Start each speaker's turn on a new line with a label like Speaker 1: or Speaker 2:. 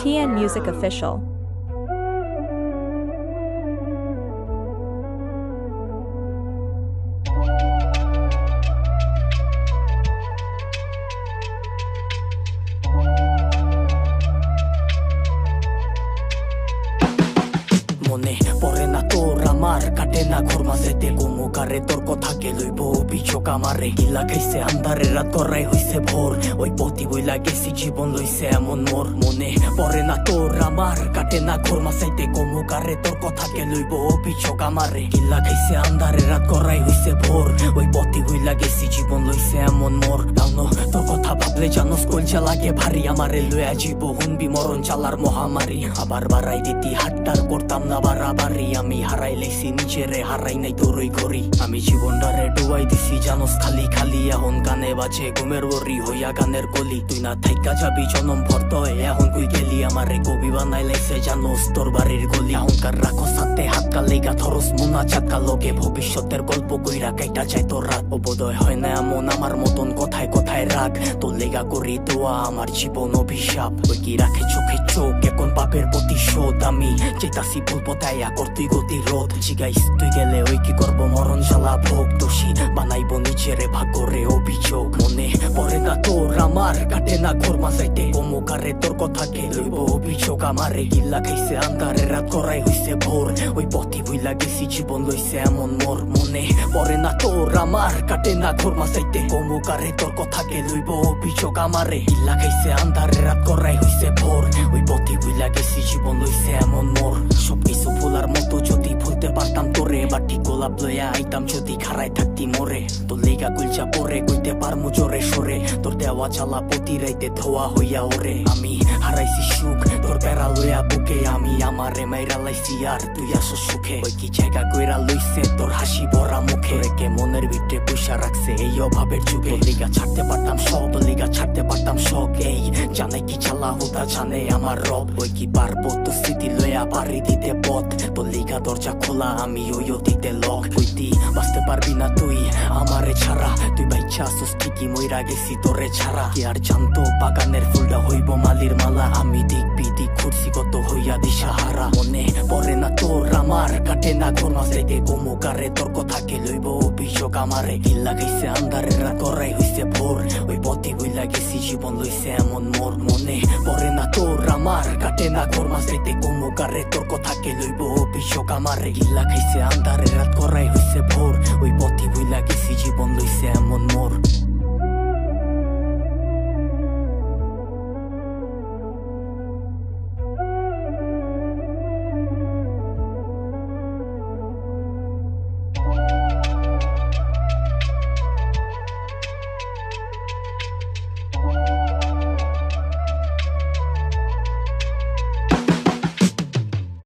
Speaker 1: TN Music Official.
Speaker 2: মনে পড়ে না তোর আমার কাটে না ঘর মাঝেতে গোমুকারে তোর কথা কে লইব অভিযোগ আমারে গিলা খাইছে আন্ধারে রাত করাই হইছে ভোর ওই পতি বইলা গেছি জীবন লইছে এমন মোর মনে পড়ে না তোর আমার কাটে না ঘর মাঝেতে গোমুকারে তোর কথা কে লইব অভিযোগ আমারে গিলা খাইছে আন্ধারে রাত করাই হইছে ভোর ওই পতি বইলা গেছি জীবন লইছে এমন মোর জানো তোর কথা ভাবলে জানোস কলজা লাগে ভারী আমারে লইয়া জীব হুনবি মরণ চালার মহামারী আবার বাড়াই দিতি হাট্টার করতাম না বাড়াবাড়ি আমি হারাই লেছি নিজেরে হারাই নাই তোরই ঘড়ি আমি জীবনটারে ডুবাই দিছি জানোস খালি খালি এখন গানে বাজে ঘুমের বরি হইয়া গানের গলি তুই না থাইকা যাবি জনম ভর্ত এখন কই গেলি আমারে কবি বানাই লাইছে জানোস তোর বাড়ির গলি এখনকার রাখো সাথে হাত কালেগা ধরস মোনা চাকা লগে ভবিষ্যতের গল্প কইরা কাইটা চাই তোর রাত বোধয় হয় না এমন আমার মতন কথায় কথায় রাগ তোর লেগা করি দোয়া আমার জীবন অভিশাপ ওই কি রাখে চোখে চোখ এখন পাপের প্রতিশোধ আমি চেতাসি ভুল পথাইয়া করতুই গতি রোধ জিগাইস তুই গেলে ওই কি করবো মরণ জ্বালা ভোগ দোষী বানাইবো নিজেরে ভাগ্যরে অভিযোগ মনে পড়ে না তোর আমার কাটে না ঘর মাঝাইতে গোমুকারে তোর কথা কে লইব অভিযোগ আমারে গিল্লা খাইছে আন্ধারে রাত করাই হইছে ভোর ওই পথি বইলা গেছি জীবন লইছে এমন মোর মনে পড়ে না তোর আমার কাটে না ঘর মাঝাইতে গোমুকারে তোর কথা কে লইব অভিযোগ আমারে গিল্লা খাইছে আন্ধারে রাত করাই হইছে ভোর ওই পথি বইলা গেছি জীবন লইছে এমন মোর সবকিছু ভুলার মতো যদি ভুলতে পারতাম তোরে বাটি গোলাপ লইয়া আইতাম যদি খারাই থাকতি মোরে তোর লেগা গুলচা পরে কইতে পারমু জোরে সরে তোর দেওয়া চালা প্রতি রাইতে ধোয়া হইয়া ওরে আমি হারাইছি সুখ তোর বেড়া লইয়া বুকে আমি আমারে মাইরা লাইছি আর তুই আসো সুখে ওই কি জায়গা কইরা লইছে তোর হাসি ভরা মুখে রেখে মনের ভিতরে পয়সা রাখছে এই অভাবের যুগে লিগা ছাড়তে পারতাম সব লিগা ছাড়তে পারতাম শখ এই জানে কি চালা হুদা জানে আমার রব ওই কি পারবো তো স্মৃতি লইয়া পারি দিতে পথ তোর লিগা দরজা খোলা আমি ওই অতীতে লক হইতি বাঁচতে পারবি না তুই আমারে ছাড়া তুই বাইচ্ছা আসুস ঠিকই মইরা গেছি তোরে ছাড়া কি আর জানতো বাগানের ফুলটা হইব মালির মালা আমি দিক বিদিক ঘুরছি কত হইয়া দিশাহারা মনে পড়ে না তোর আমার কাটে না ঘর মাঝাইতে গোমুকারে তোর কথা কে লইব অভিযোগ আমারে গিল্লা খাইছে আন্ধারে রাত করাই হইছে ভোর ওই পথি বইলা গেছি জীবন লইছে এমন মোর মনে পড়ে না তোর আমার কাটে না ঘর মাঝাইতে গোমুকারে তোর কথা কে লইব অভিযোগ আমারে গিল্লা খাইছে আন্ধারে রাত করাই হইছে ভোর ওই পথি বইলা গেছি জীবন লইছে এমন মোর।